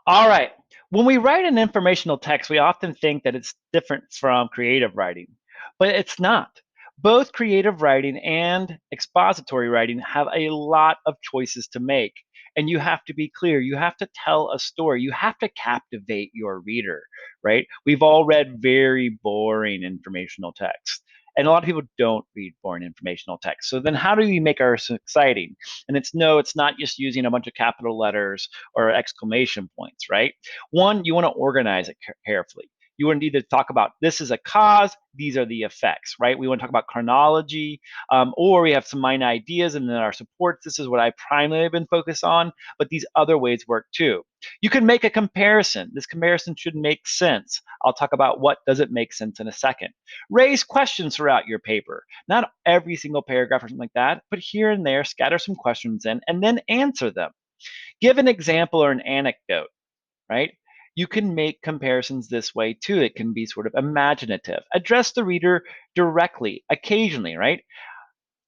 All right. When we write an informational text, we often think that it's different from creative writing, but it's not. Both creative writing and expository writing have a lot of choices to make, and you have to be clear. You have to tell a story. You have to captivate your reader, right? We've all read very boring informational text, and a lot of people don't read boring informational text. So then how do we make ours exciting? And it's not just using a bunch of capital letters or exclamation points, right? One, you want to organize it carefully. You want to either talk about this is a cause, these are the effects, right? We want to talk about chronology, or we have some main ideas and then our supports. This is what I primarily have been focused on, but these other ways work too. You can make a comparison. This comparison should make sense. I'll talk about what doesn't make sense in a second. Raise questions throughout your paper. Not every single paragraph or something like that, but here and there, scatter some questions in and then answer them. Give an example or an anecdote, right? You can make comparisons this way too. It can be sort of imaginative. Address the reader directly, occasionally, right?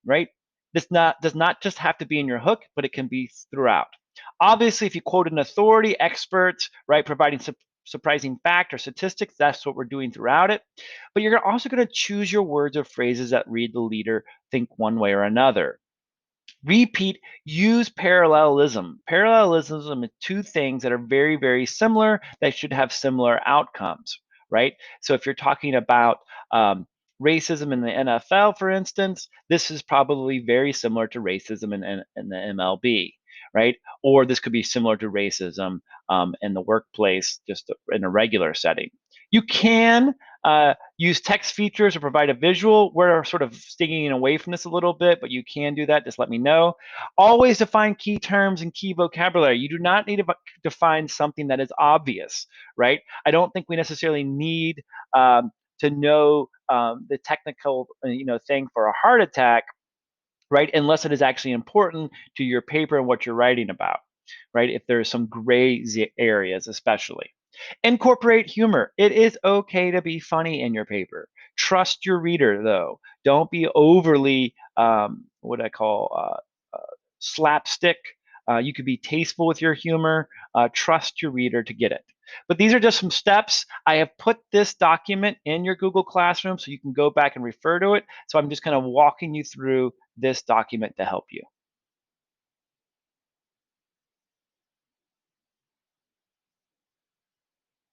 Right? This does not just have to be in your hook, but it can be throughout. Obviously, if you quote an authority, experts, right, providing surprising fact or statistics, that's what we're doing throughout it. But you're also going to choose your words or phrases that read the leader think one way or another. Repeat, use parallelism. Parallelism is two things that are very, very similar that should have similar outcomes, right? So if you're talking about racism in the NFL, for instance, this is probably very similar to racism in the MLB, right? Or this could be similar to racism in the workplace, just in a regular setting. You can use text features or provide a visual. We're sort of sticking away from this a little bit, but you can do that. Just let me know. Always define key terms and key vocabulary. You do not need to define something that is obvious, right? I don't think we necessarily need to know the technical, thing for a heart attack, right? Unless it is actually important to your paper and what you're writing about, right? If there's some gray areas, especially. Incorporate humor. It is okay to be funny in your paper. Trust your reader, though. Don't be overly, what I call slapstick. You could be tasteful with your humor. Trust your reader to get it. But these are just some steps. I have put this document in your Google Classroom so you can go back and refer to it. So I'm just kind of walking you through this document to help you.